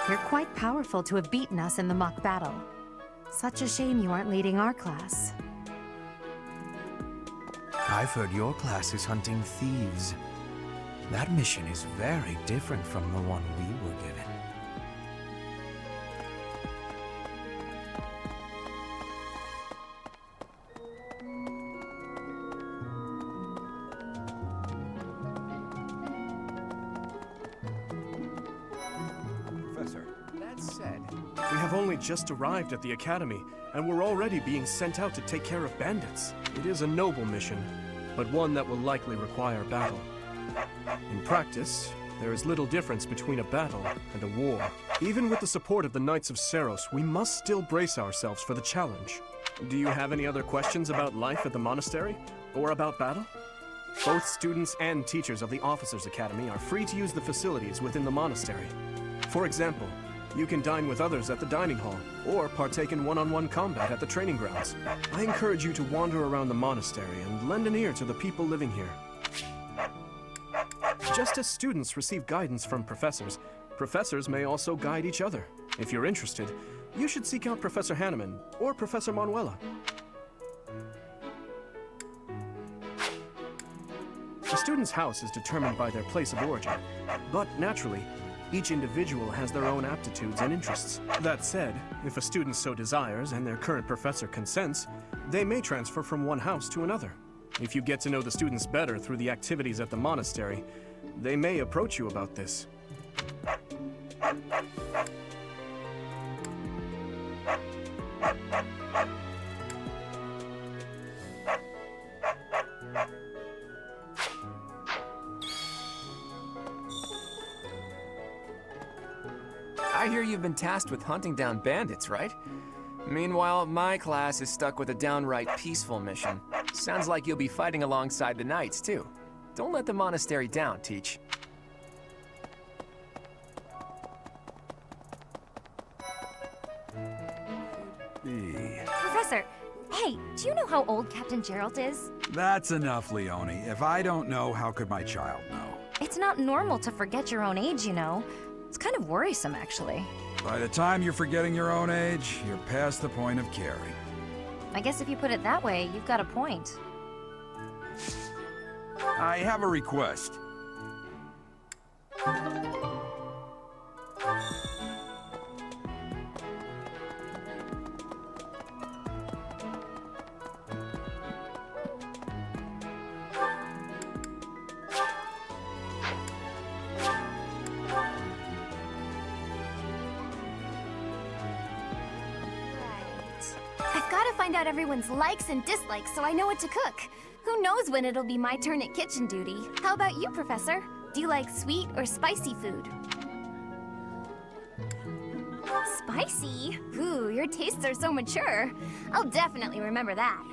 You're quite powerful to have beaten us in the mock battle. Such a shame you aren't leading our class. I've heard your class is hunting thieves. That mission is very different from the one we were given. Professor, that said, we have only just arrived at the Academy, and we're already being sent out to take care of bandits. It is a noble mission, but one that will likely require battle. In practice, there is little difference between a battle and a war. Even with the support of the Knights of Seros, we must still brace ourselves for the challenge. Do you have any other questions about life at the monastery? Or about battle? Both students and teachers of the Officers' Academy are free to use the facilities within the monastery. For example, you can dine with others at the dining hall, or partake in one-on-one combat at the training grounds. I encourage you to wander around the monastery and lend an ear to the people living here. Just as students receive guidance from professors, professors may also guide each other. If you're interested, you should seek out Professor Hanneman or Professor Manuela. A student's house is determined by their place of origin, but naturally, each individual has their own aptitudes and interests. That said, if a student so desires and their current professor consents, they may transfer from one house to another. If you get to know the students better through the activities at the monastery, they may approach you about this. I hear you've been tasked with hunting down bandits, right? Meanwhile, my class is stuck with a downright peaceful mission. Sounds like you'll be fighting alongside the knights, too. Don't let the monastery down, Teach. Professor, hey, do you know how old Captain Gerald is? That's enough, Leone. If I don't know, how could my child know? It's not normal to forget your own age, you know. It's kind of worrisome, actually. By the time you're forgetting your own age, you're past the point of caring. I guess if you put it that way, you've got a point. I have a request. I've got to find out everyone's likes and dislikes so I know what to cook. Who knows when it'll be my turn at kitchen duty? How about you, Professor? Do you like sweet or spicy food? Spicy? Ooh, your tastes are so mature. I'll definitely remember that.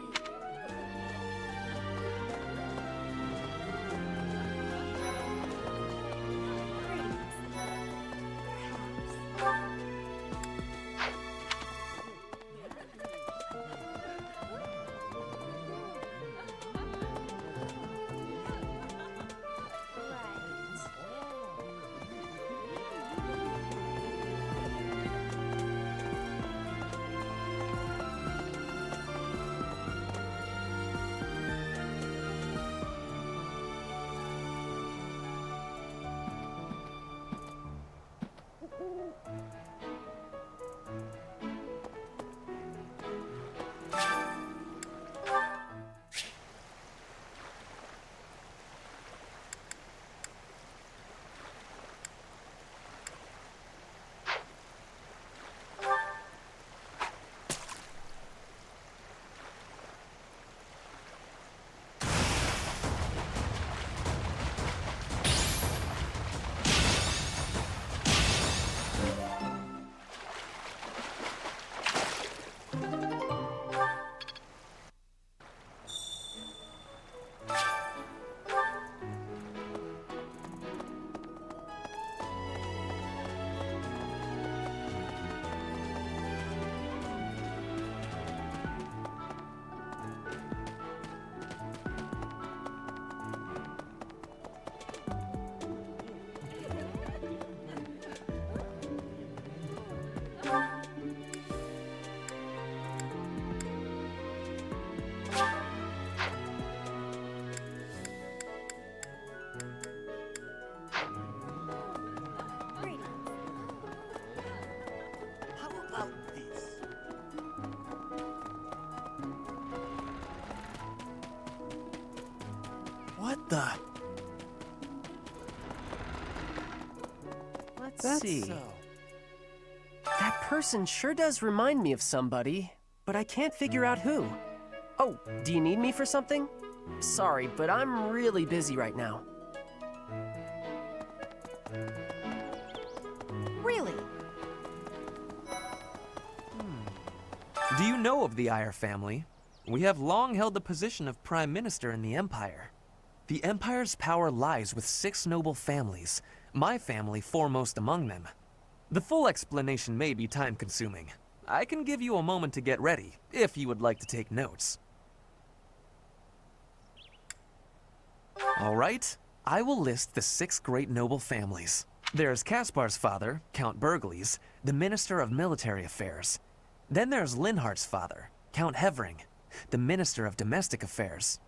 the... Let's see. That person sure does remind me of somebody, but I can't figure out who. Oh, do you need me for something? Sorry, but I'm really busy right now. Really? Do you know of the Eyre family? We have long held the position of Prime Minister in the Empire. The Empire's power lies with 6 noble families, my family foremost among them. The full explanation may be time-consuming. I can give you a moment to get ready, if you would like to take notes. All right, I will list the 6 great noble families. There's Caspar's father, Count Burgles, the Minister of Military Affairs. Then there's Linhardt's father, Count Hevering, the Minister of Domestic Affairs.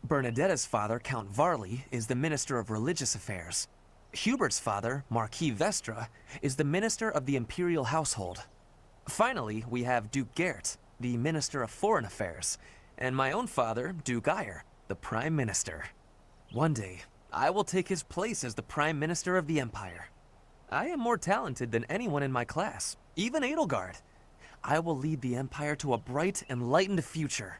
Bernadetta's father, Count Varley, is the Minister of Religious Affairs. Hubert's father, Marquis Vestra, is the Minister of the Imperial Household. Finally, we have Duke Gert, the Minister of Foreign Affairs, and my own father, Duke Eyre, the Prime Minister. One day, I will take his place as the Prime Minister of the Empire. I am more talented than anyone in my class, even Edelgard. I will lead the Empire to a bright, enlightened future.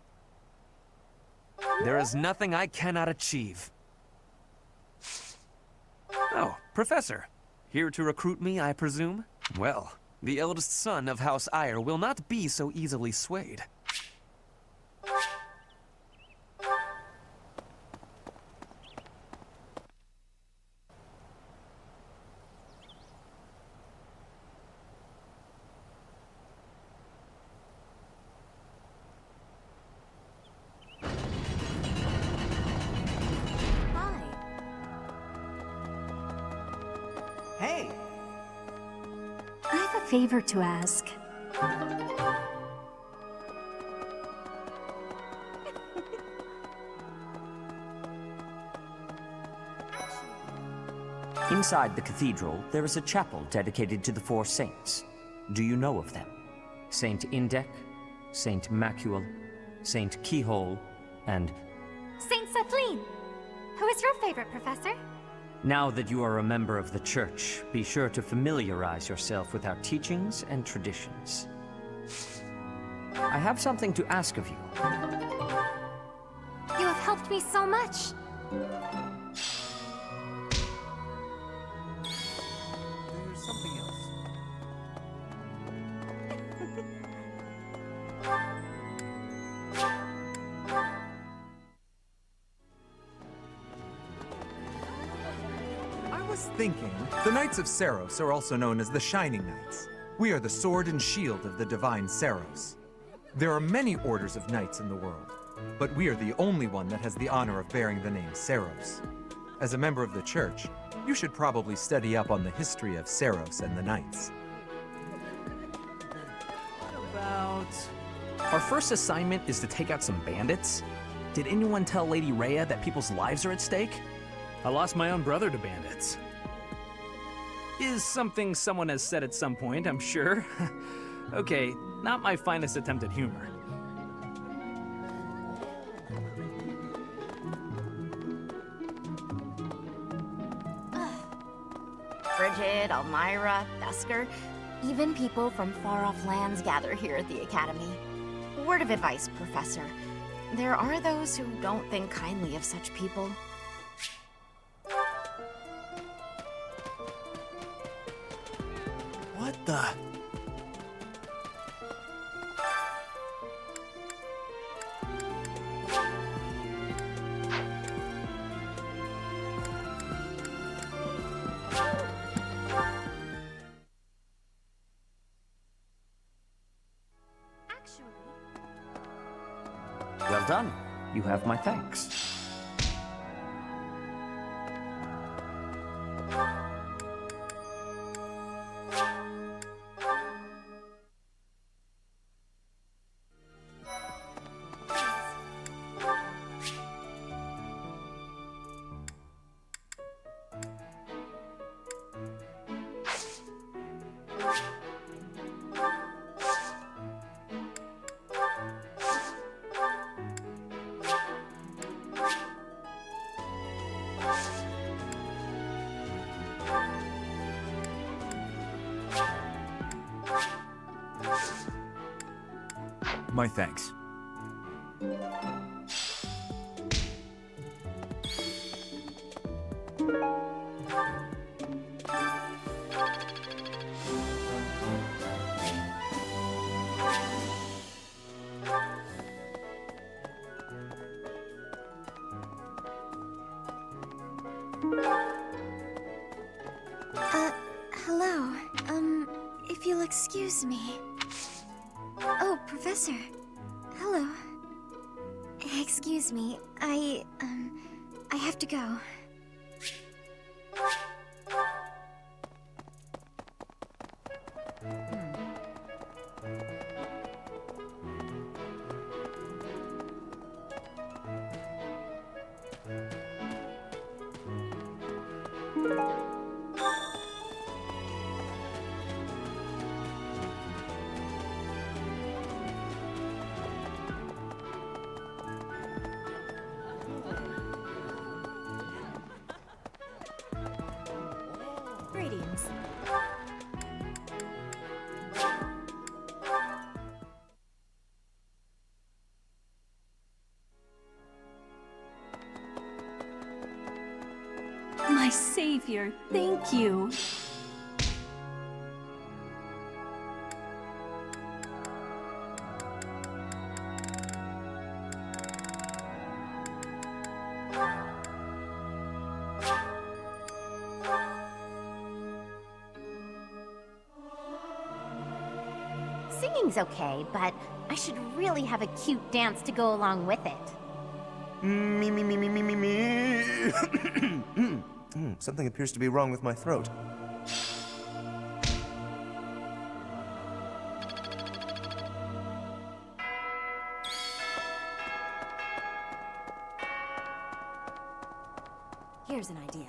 There is nothing I cannot achieve. Oh, Professor. Here to recruit me, I presume? Well, the eldest son of House Eyre will not be so easily swayed. Hi. Hey! I have a favor to ask. Inside the cathedral, there is a chapel dedicated to the 4 saints. Do you know of them? Saint Indec, Saint Macuel, Saint Keyhole, and... Saint Kathleen! Who is your favorite, Professor? Now that you are a member of the Church, be sure to familiarize yourself with our teachings and traditions. I have something to ask of you. You have helped me so much. There's something else. I was thinking, the Knights of Saros are also known as the Shining Knights. We are the sword and shield of the divine Saros. There are many orders of knights in the world, but we are the only one that has the honor of bearing the name Saros. As a member of the Church, you should probably study up on the history of Saros and the Knights. Our first assignment is to take out some bandits. Did anyone tell Lady Rhea that people's lives are at stake? I lost my own brother to bandits. Is something someone has said at some point, I'm sure. Okay, not my finest attempt at humor. Bridget, Elmira, Dusker, even people from far-off lands gather here at the Academy. Word of advice, Professor. There are those who don't think kindly of such people. What the... Well done. You have my thanks. My thanks. Hello. If you'll excuse me. Oh, Professor. Hello. Excuse me. I have to go. Greetings. My savior, thank you. Singing's okay, but I should really have a cute dance to go along with it. Something appears to be wrong with my throat. Here's an idea.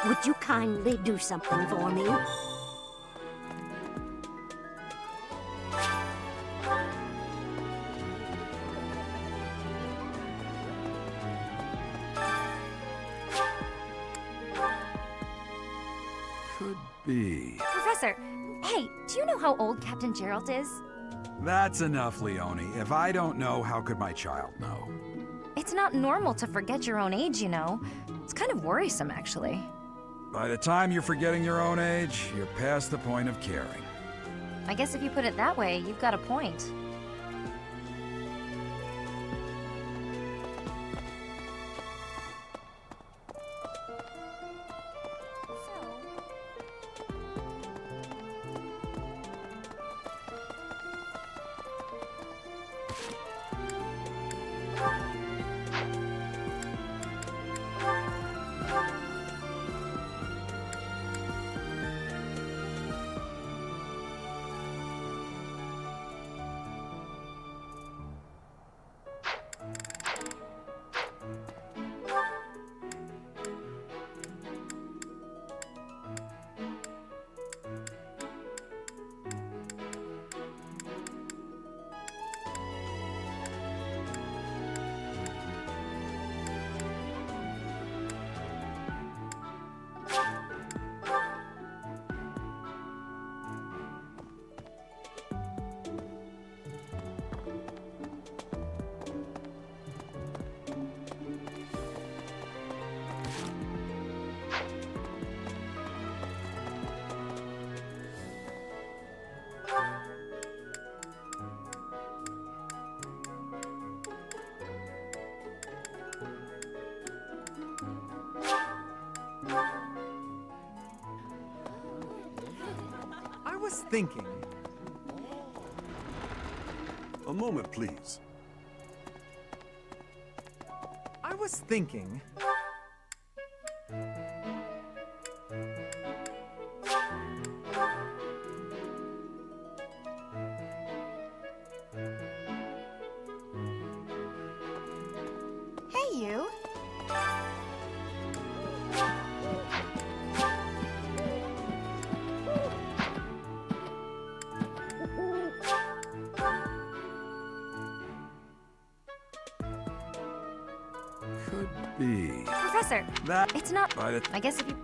Would you kindly do something for me? Could be. Professor, hey, do you know how old Captain Gerald is? That's enough, Leone. If I don't know, how could my child know? It's not normal to forget your own age, you know. It's kind of worrisome, actually. By the time you're forgetting your own age, you're past the point of caring. I guess if you put it that way, you've got a point. I was thinking. A moment, please. I was thinking. Hey, you. be? Professor, That... it's not... By the... I guess if you...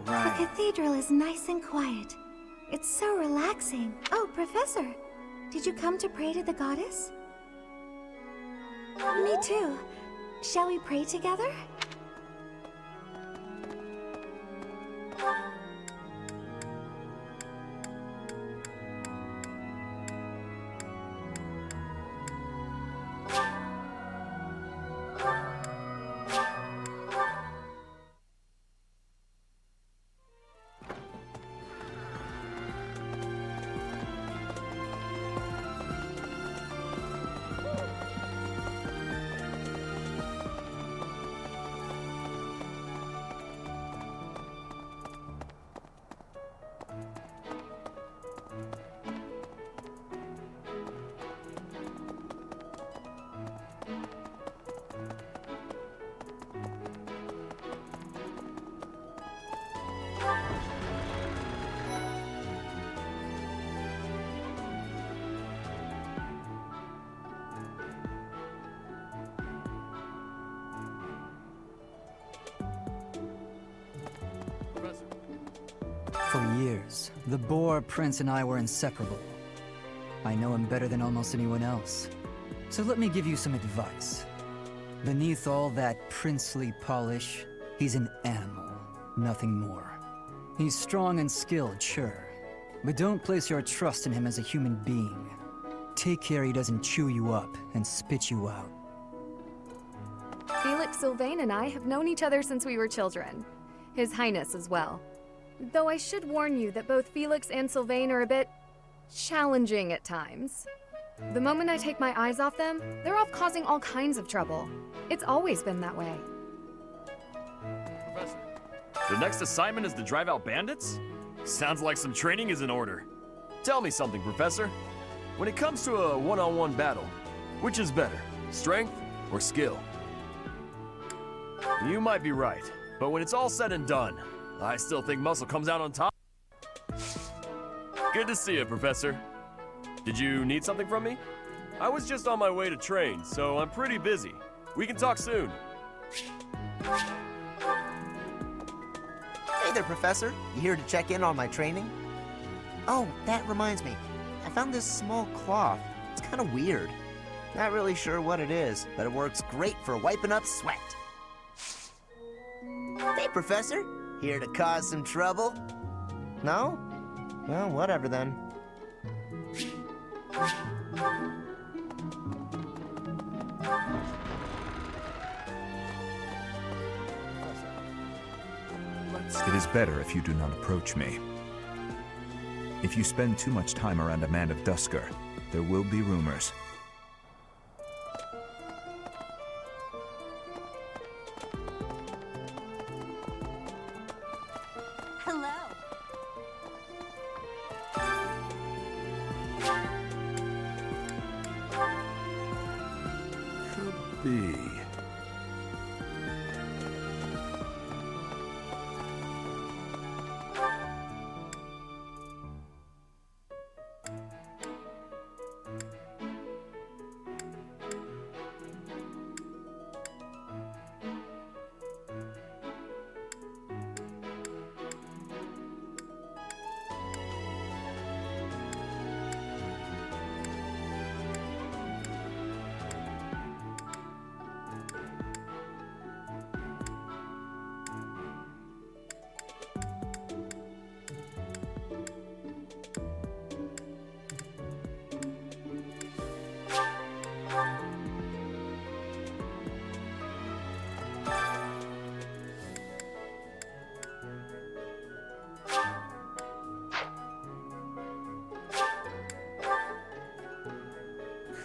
The cathedral is nice and quiet. It's so relaxing. Oh, Professor, did you come to pray to the goddess? Me too. Shall we pray together? For years, the Boar Prince and I were inseparable. I know him better than almost anyone else. So let me give you some advice. Beneath all that princely polish, he's an animal, nothing more. He's strong and skilled, sure, but don't place your trust in him as a human being. Take care he doesn't chew you up and spit you out. Felix Sylvain and I have known each other since we were children. His Highness as well. Though I should warn you that both Felix and Sylvain are a bit challenging at times. The moment I take my eyes off them, they're off causing all kinds of trouble. It's always been that way. Professor, the next assignment is to drive out bandits? Sounds like some training is in order. Tell me something, Professor. When it comes to a one-on-one battle, which is better, strength or skill? You might be right, but when it's all said and done, I still think muscle comes out on top. Good to see you, Professor. Did you need something from me? I was just on my way to train, so I'm pretty busy. We can talk soon. Hey there, Professor. You here to check in on my training? Oh, that reminds me. I found this small cloth. It's kind of weird. Not really sure what it is, but it works great for wiping up sweat. Hey, Professor. Here to cause some trouble? No? Well, whatever then. It is better if you do not approach me. If you spend too much time around a man of Dusker, there will be rumors. Hello. Could be.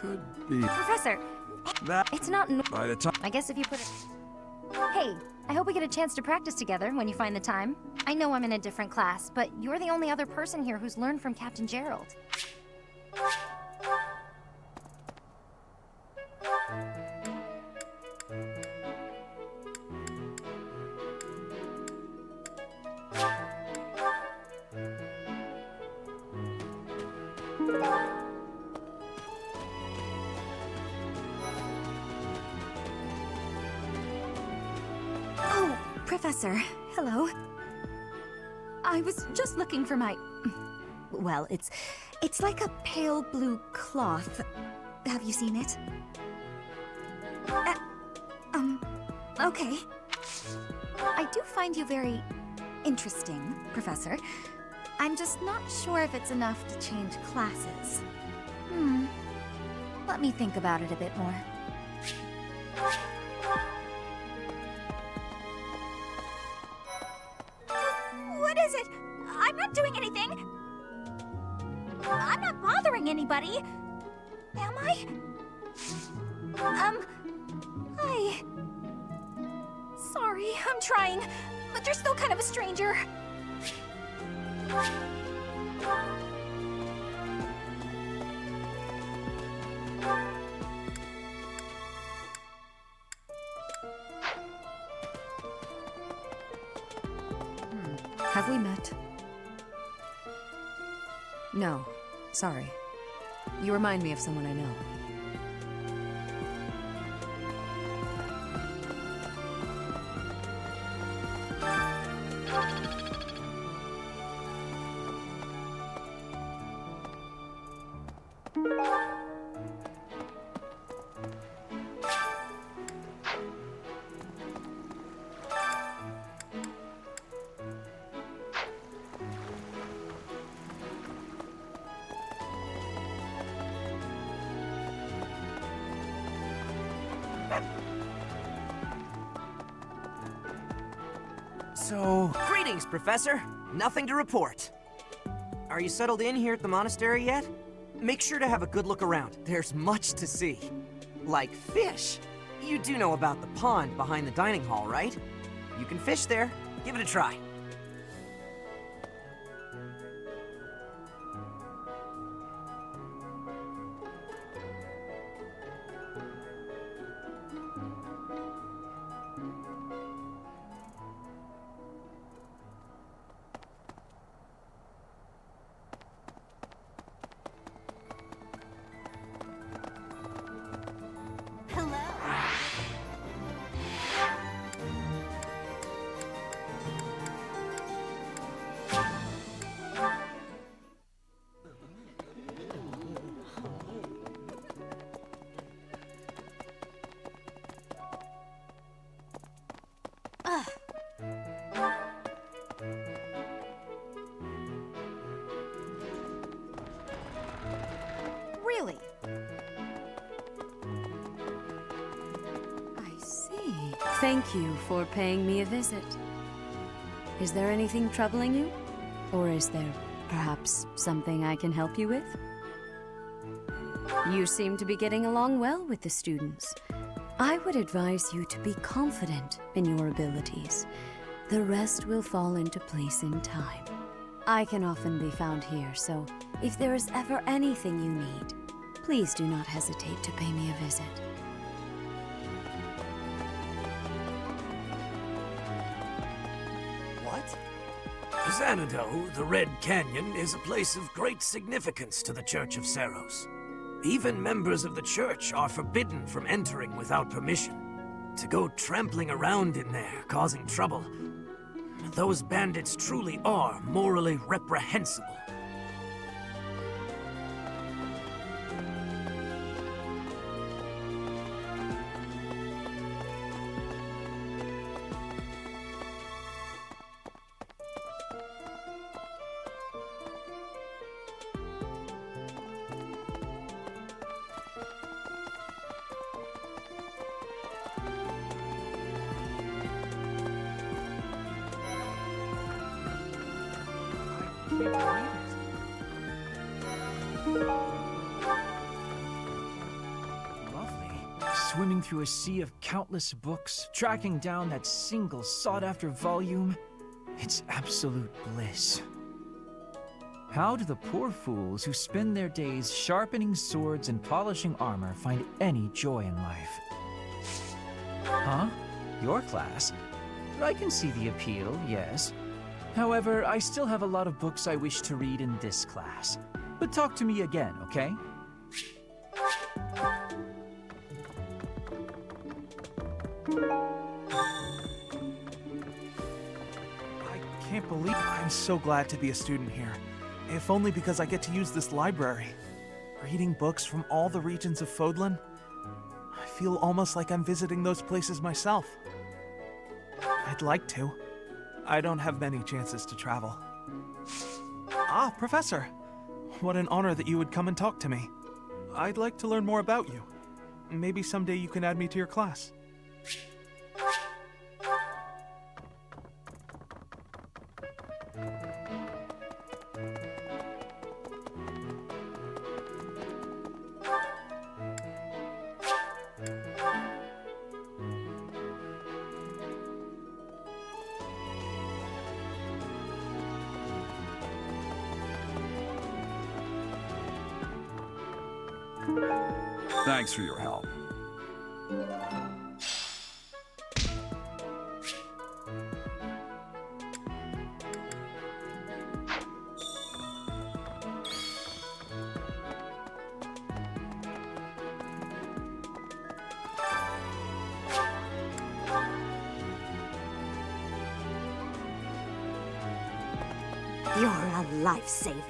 could be Professor, that it's not. by the time. I guess if you put it. Hey, I hope we get a chance to practice together when you find the time. I know I'm in a different class, but you're the only other person here who's learned from Captain Gerald. Oh, Professor. Hello. I was just looking for my... Well, it's like a pale blue cloth. Have you seen it? Okay. I do find you very interesting, Professor. I'm just not sure if it's enough to change classes. Let me think about it a bit more. What is it? I'm not doing anything. I'm not bothering anybody. Am I? Hi. Sorry, I'm trying, but you're still kind of a stranger. Have we met? No. Sorry. You remind me of someone I know. So, greetings, Professor. Nothing to report. Are you settled in here at the monastery yet? Make sure to have a good look around. There's much to see. Like fish. You do know about the pond behind the dining hall, right? You can fish there. Give it a try. Really? I see. Thank you for paying me a visit. Is there anything troubling you? Or is there perhaps something I can help you with? You seem to be getting along well with the students. I would advise you to be confident in your abilities. The rest will fall into place in time. I can often be found here, so if there is ever anything you need, please do not hesitate to pay me a visit. What? Xanadu, the Red Canyon, is a place of great significance to the Church of Saros. Even members of the church are forbidden from entering without permission. To go trampling around in there, causing trouble, those bandits truly are morally reprehensible. swimming through a sea of countless books, tracking down that single sought-after volume. It's absolute bliss. How do the poor fools who spend their days sharpening swords and polishing armor find any joy in life? Huh? Your class? I can see the appeal, yes. However, I still have a lot of books I wish to read in this class. But talk to me again, okay? I can't believe I'm so glad to be a student here. If only because I get to use this library. Reading books from all the regions of Fodlan, I feel almost like I'm visiting those places myself. I'd like to. I don't have many chances to travel. Ah, Professor! What an honor that you would come and talk to me. I'd like to learn more about you. Maybe someday you can add me to your class. Thanks for your help. You're a lifesaver.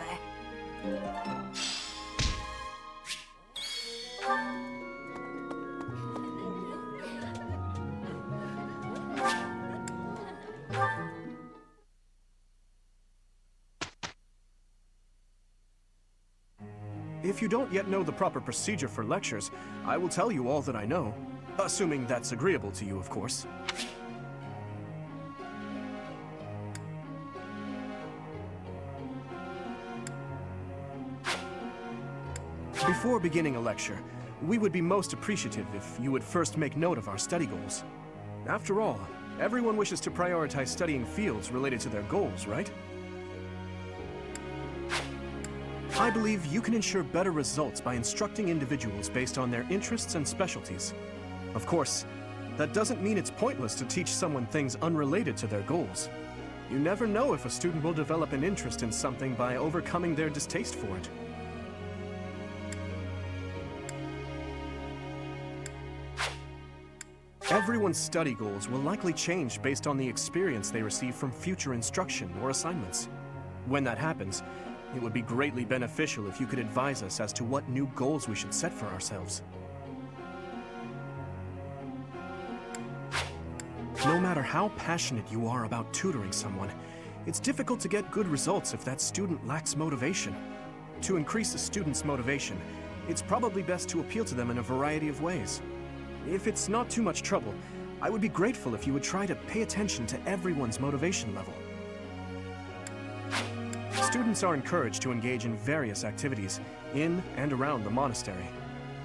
If you don't yet know the proper procedure for lectures, I will tell you all that I know. Assuming that's agreeable to you, of course. Before beginning a lecture, we would be most appreciative if you would first make note of our study goals. After all, everyone wishes to prioritize studying fields related to their goals, right? I believe you can ensure better results by instructing individuals based on their interests and specialties. Of course, that doesn't mean it's pointless to teach someone things unrelated to their goals. You never know if a student will develop an interest in something by overcoming their distaste for it. Everyone's study goals will likely change based on the experience they receive from future instruction or assignments. When that happens, it would be greatly beneficial if you could advise us as to what new goals we should set for ourselves. No matter how passionate you are about tutoring someone, it's difficult to get good results if that student lacks motivation. To increase a student's motivation, it's probably best to appeal to them in a variety of ways. If it's not too much trouble, I would be grateful if you would try to pay attention to everyone's motivation level. Students are encouraged to engage in various activities in and around the monastery.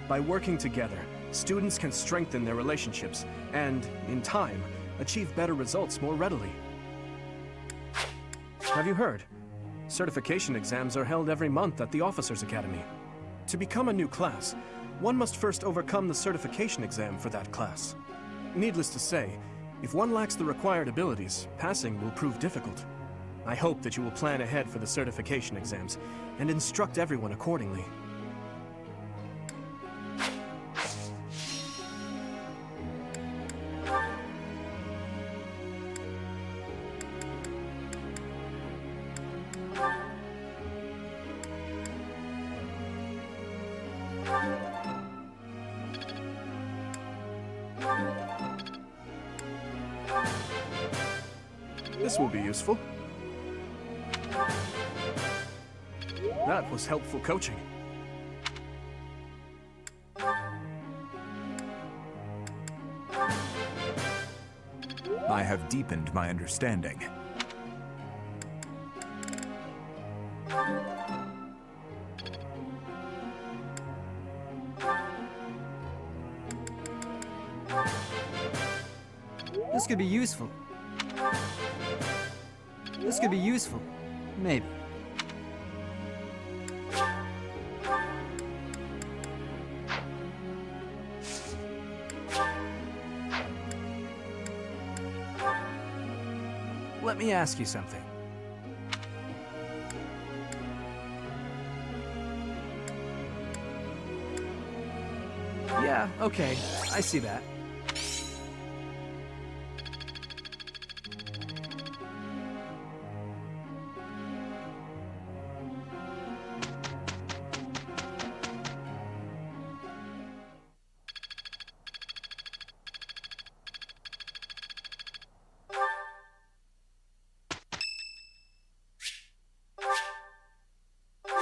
By working together, students can strengthen their relationships and, in time, achieve better results more readily. Have you heard? Certification exams are held every month at the Officers' Academy. To become a new class, one must first overcome the certification exam for that class. Needless to say, if one lacks the required abilities, passing will prove difficult. I hope that you will plan ahead for the certification exams and instruct everyone accordingly. This will be useful. That was helpful coaching. I have deepened my understanding. This could be useful. This could be useful. Maybe. Let me ask you something. Yeah, okay. I see that.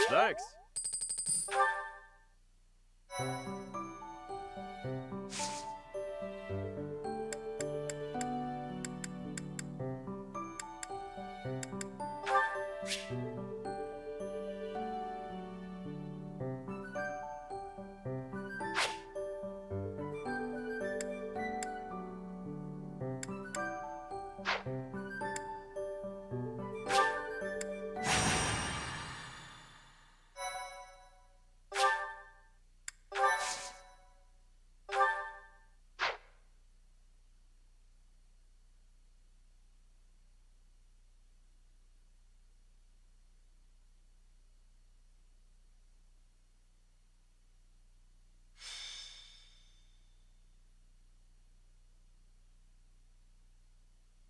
Thanks.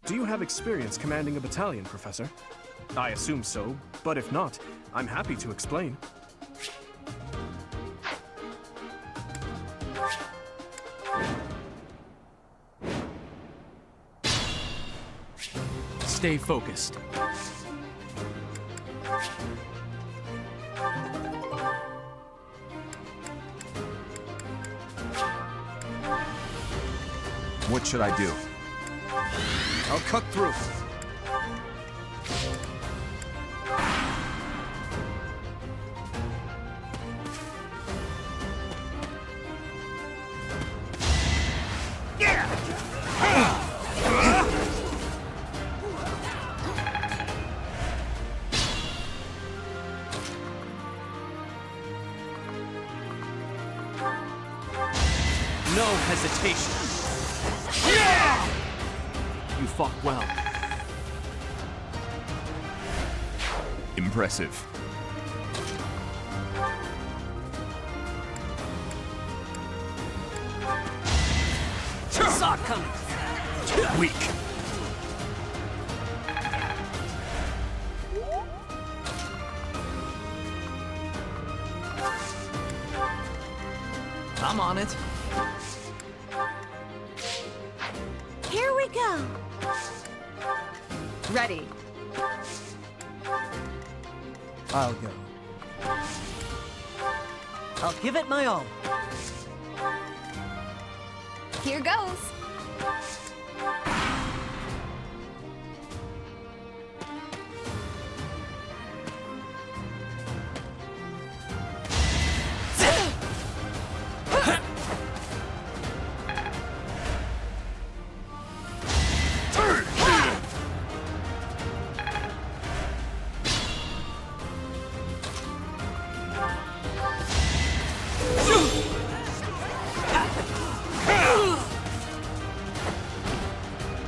Do you have experience commanding a battalion, Professor? I assume so, but if not, I'm happy to explain. Stay focused. What should I do? I'll cut through. No hesitation. You fought well. Impressive. Saw it coming. Weak. I'm on it. Here we go. Ready. I'll go. I'll give it my all. Here goes.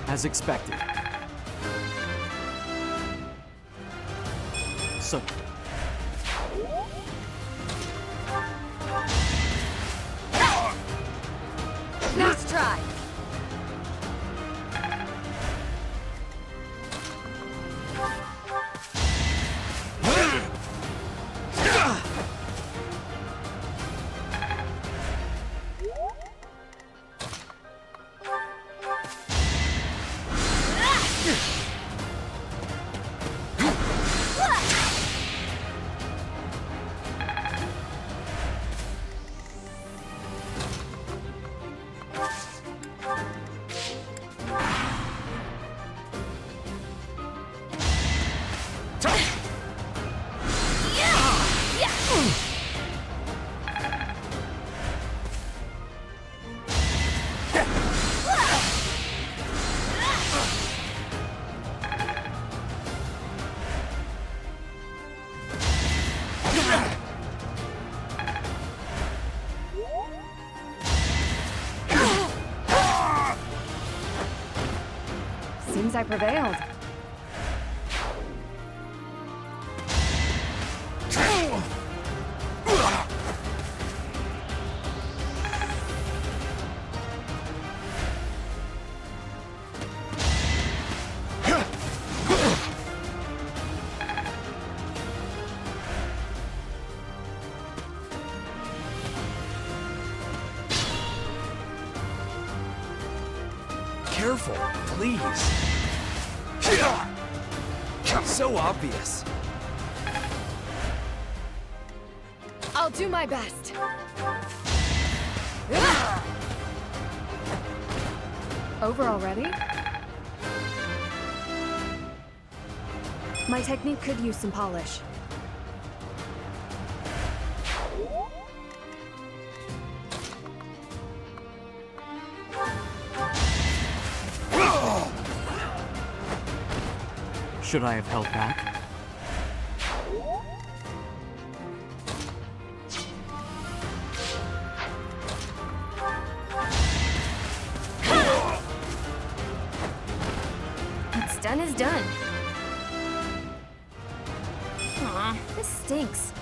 As expected. So. Nice try. Seems I prevailed. Careful, please. So obvious. I'll do my best. Over already? My technique could use some polish. Should I have held back? What's done is done. Aw, this stinks.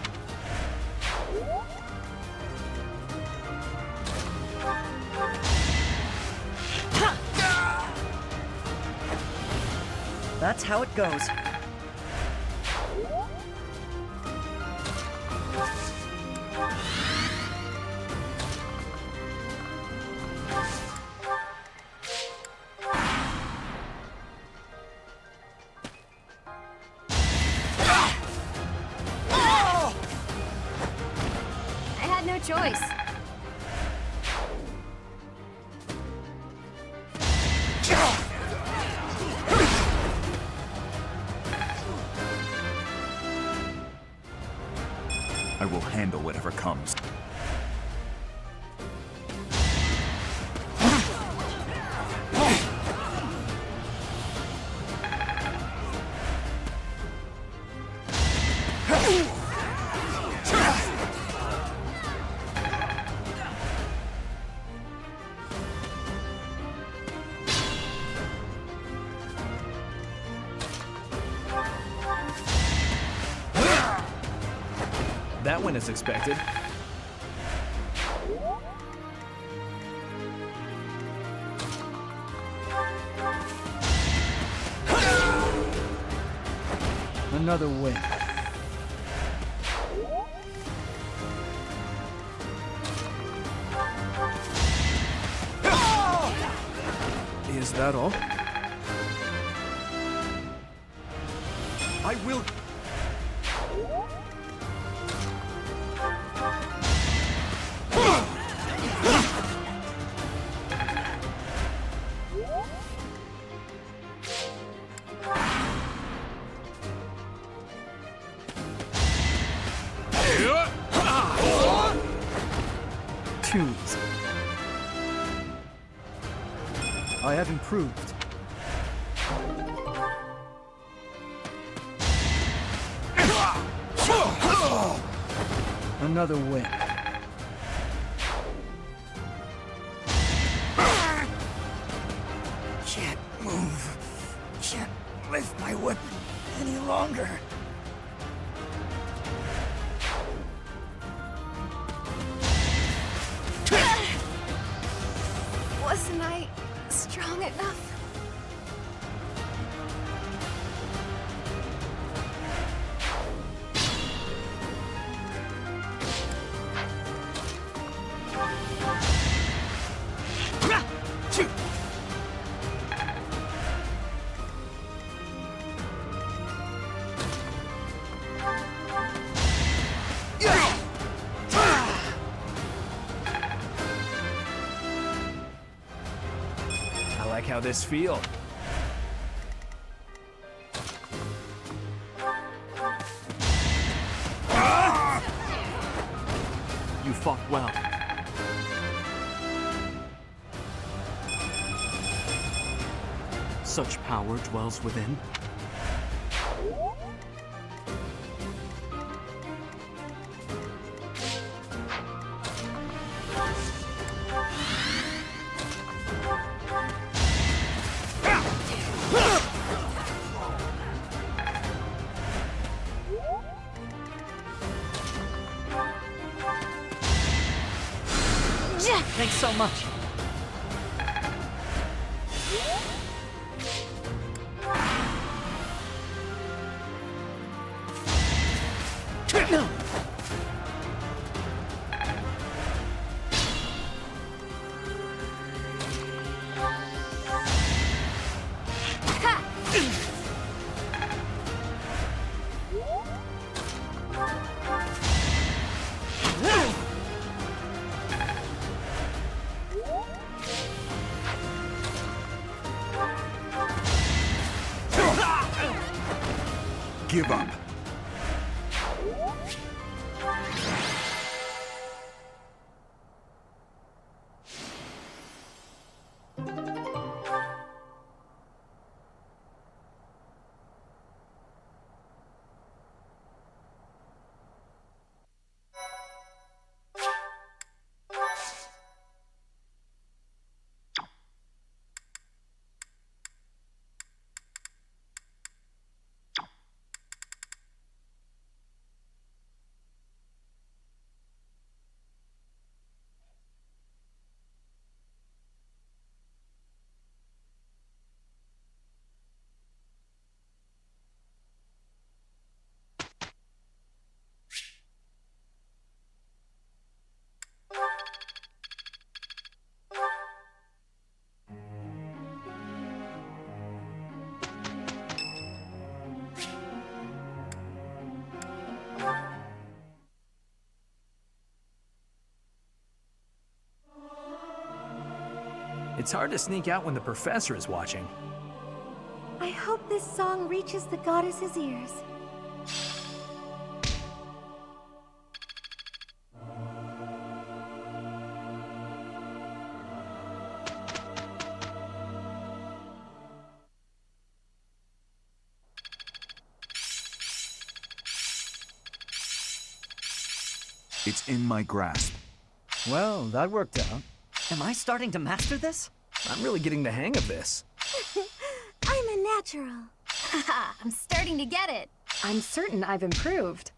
That's how it goes. I had no choice. I will handle whatever comes. That went as expected. Another win. Is that all? I will... Too easy. I have improved. Another win. Can't move. Can't lift my weapon any longer. Wasn't I strong enough? I like how this feels. You fought well. Such power dwells within. Thanks so much. No! Give up. It's hard to sneak out when the professor is watching. I hope this song reaches the goddess's ears. It's in my grasp. Well, that worked out. Am I starting to master this? I'm really getting the hang of this. I'm a natural. Haha, I'm starting to get it. I'm certain I've improved.